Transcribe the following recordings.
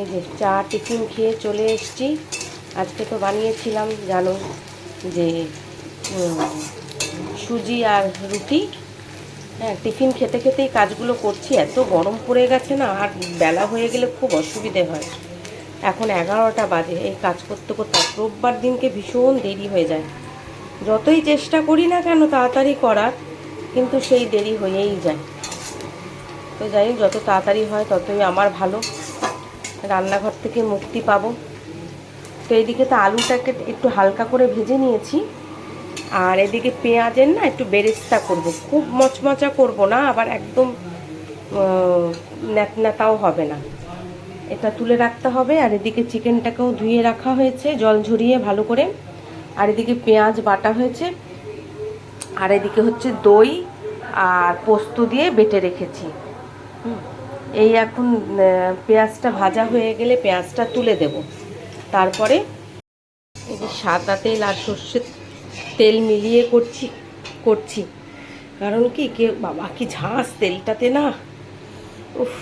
এই যে চা টিফিন খেয়ে চলে এসেছি। আজকে তো বানিয়েছিলাম জানো যে সুজি আর রুটি। হ্যাঁ, টিফিন খেতে খেতেই কাজগুলো করছি, এত গরম পড়ে গেছে না, আর বেলা হয়ে গেলে খুব অসুবিধে হয়। এখন 11টা বাজে, এই কাজ করতে করতে রোববার দিনকে ভীষণ দেরি হয়ে যায়। যতই চেষ্টা করি না কেন তাড়াতাড়ি করার, কিন্তু সেই দেরি হয়েই যায়। তো যাই হোক, যত তাড়াতাড়ি হয় ততই আমার ভালো, রান্নাঘর থেকে মুক্তি পাবো। তো এইদিকে তো আলুটাকে একটু হালকা করে ভেজে নিয়েছি, আর এদিকে পেঁয়াজের না একটু বেরেস্তা করব। খুব মচমচা করব না, আবার একদম ন্যাতাও হবে না, এটা তুলে রাখতে হবে। আর এদিকে চিকেনটাকেও ধুয়ে রাখা হয়েছে জল ঝরিয়ে ভালো করে, আর এদিকে পেঁয়াজ বাটা হয়েছে, আর এদিকে হচ্ছে দই আর পোস্ত দিয়ে বেটে রেখেছি। এই এখন পেঁয়াজটা ভাজা হয়ে গেলে পেঁয়াজটা তুলে দেব। তারপরে এই যে সাদা তেল আর সর্ষের তেল মিলিয়ে করছি কারণ কি বাবা কি ঝাঁস তেলটাতে না, উফ।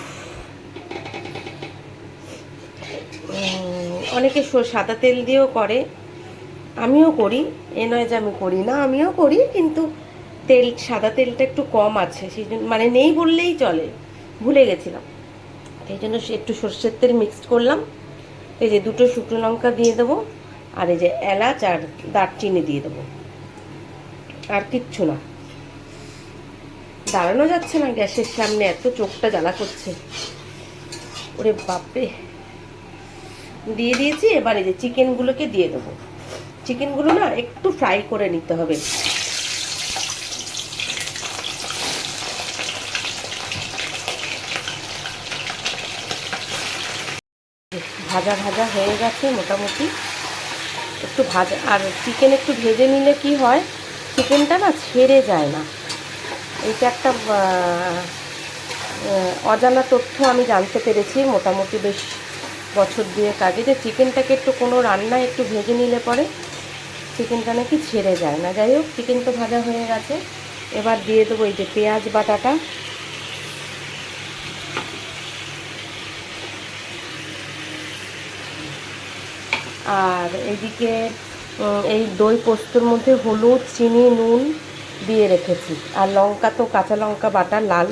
অনেকে সাদা তেল দিয়েও করে, আমিও করি, এ নয় যে আমি করি না, আমিও করি, কিন্তু সাদা তেলটা একটু কম আছে, সেই জন্য মানে নেই বললেই চলে, ভুলে গেছিলাম। এই জন্য একটু সর্ষের তেল মিক্সড করলাম। এই যে 2টো শুকনো লঙ্কা দিয়ে দেবো, আর এই যে এলাচ আর দারচিনি দিয়ে দেবো, আর কিচ্ছু না। দাঁড়ানো যাচ্ছে না গ্যাসের সামনে, এত চোখটা জ্বালা করছে, ওরে বাপরে। দিয়ে দিয়েছি। এবার এই যে চিকেনগুলোকে দিয়ে দেবো। চিকেনগুলো না একটু ফ্রাই করে নিতে হবে। ভাজা ভাজা হয়ে গেছে মোটামুটি, একটু ভাজা। আর চিকেন একটু ভেজে নিলে কি হয়, চিকেনটা না ছেড়ে যায় না। এইটা একটা অজানা তথ্য আমি জানতে পেরেছি মোটামুটি বেশ বছর দুয়েক আগে, যে চিকেনটাকে একটু কোনো রান্নায় একটু ভেজে নিলে পরে চিকেনটা নাকি ছেড়ে যায় না। যাই হোক, চিকেন তো ভাজা হয়ে গেছে। এবার দিয়ে দেবো এই যে পেঁয়াজ বাটাটা, আর এইদিকে এই দই পোস্তর মধ্যে হলুদ, চিনি, নুন দিয়ে রেখেছি, আর লঙ্কা তো কাঁচা লঙ্কা বাটা লাল,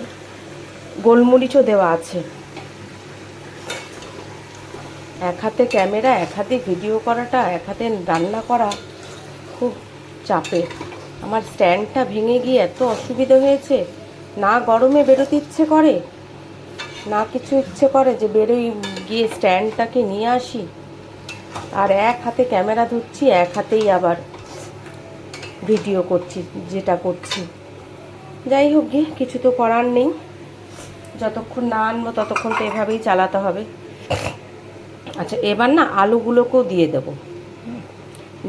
গোলমরিচও দেওয়া আছে। এক হাতে ক্যামেরা, এক হাতে ভিডিও করাটা, এক হাতে রান্না করা খুব চাপের। আমার স্ট্যান্ডটা ভেঙে গিয়ে এত অসুবিধা হয়েছে, না গরমে বেরোতে ইচ্ছে করে, না কিছু ইচ্ছে করে যে বেরোই গিয়ে স্ট্যান্ডটাকে নিয়ে আসি, আর এক হাতে ক্যামেরা ধরছি, এক হাতেই আবার ভিডিও করছি যেটা করছি। যাই হোক গিয়ে, কিছু তো করার নেই, যতক্ষণ না আনবো ততক্ষণ তো এভাবেই চালাতে হবে। আচ্ছা, এবার না আলুগুলোকেও দিয়ে দেবো।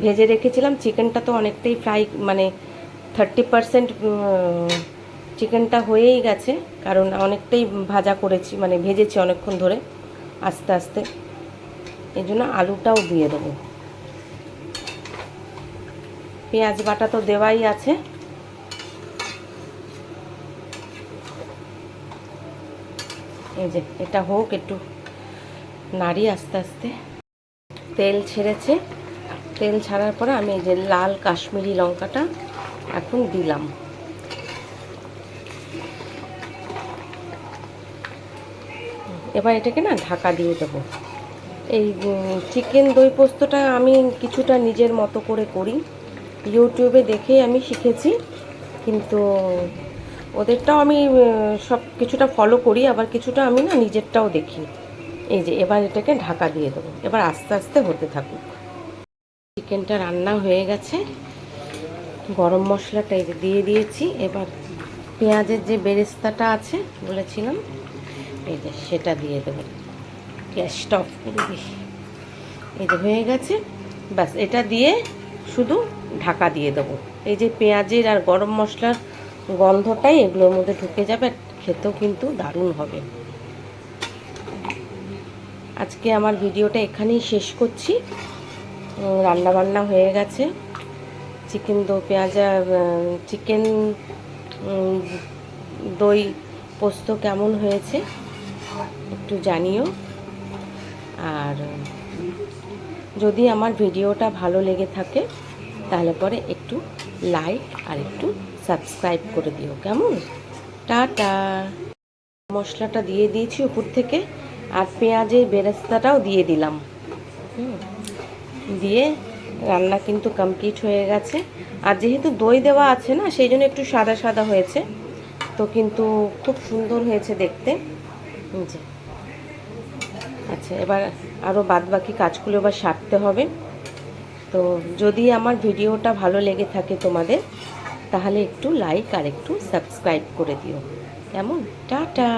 ভেজে রেখেছিলাম, চিকেনটা তো অনেকটাই ফ্রাই, মানে 30% চিকেনটা হয়েই গেছে, কারণ অনেকটাই ভাজা করেছি, মানে ভেজেছি অনেকক্ষণ ধরে আস্তে আস্তে, এই জন্য আলুটাও দিয়ে দেবো। পেঁয়াজ বাটা তো দেওয়াই আছে। এই যে এটা হোক, একটু নাড়ি আস্তে আস্তে। তেল ছেড়েছে, তেল ছাড়ার পরে আমি এই যে লাল কাশ্মীরি লঙ্কাটা এখন দিলাম। এবার এটাকে না ঢাকা দিয়ে দেবো। এই চিকেন দই পোস্তটা আমি কিছুটা নিজের মতো করে করি, ইউটিউবে দেখেই আমি শিখেছি, কিন্তু ওদেরটাও আমি সব কিছুটা ফলো করি, আবার কিছুটা আমি না নিজেরটাও দেখি। এই যে এবার এটাকে ঢাকা দিয়ে দেবো, এবার আস্তে আস্তে হতে থাকুক। চিকেনটা রান্না হয়ে গেছে, গরম মশলাটা এই যে দিয়ে দিয়েছি। এবার পেঁয়াজের যে বেরেস্তাটা আছে বলেছিলাম, এই যে সেটা দিয়ে দেবো। গ্যাসটা অফ করে দিই। এই যে হয়ে গেছে, ব্যাস এটা দিয়ে শুধু ঢাকা দিয়ে দেবো। এই যে পেঁয়াজের আর গরম মশলার গন্ধটাই এগুলোর মধ্যে ঢুকে যাবে, খেতেও কিন্তু দারুণ হবে। আজকে আমার ভিডিওটা এখানেই শেষ করছি। রান্না বান্না হয়ে গেছে, চিকেন চিকেন দই পোস্ত কেমন হয়েছে একটু জানিও। আর যদি আমার ভিডিওটা ভালো লেগে থাকে তাহলে পরে একটু লাইক আর একটু সাবস্ক্রাইব করে দিও, কেমন? টাটা। মশলাটা দিয়ে দিয়েছি উপর থেকে, আর পেঁয়াজের বেরেস্তাটাও দিয়ে দিলাম। দিয়ে রান্না কিন্তু কমপ্লিট হয়ে গেছে। আর যেহেতু দই দেওয়া আছে না, সেই জন্য একটু সাদা সাদা হয়েছে, তো কিন্তু খুব সুন্দর হয়েছে দেখতে। যে আচ্ছা, এবার আরও বাদবাকি কাজগুলো এবার সারতে হবে। তো যদি আমার ভিডিওটা ভালো লেগে থাকে তোমাদের, তাহলে একটু লাইক আর একটু সাবস্ক্রাইব করে দিও, কেমন? টাটা।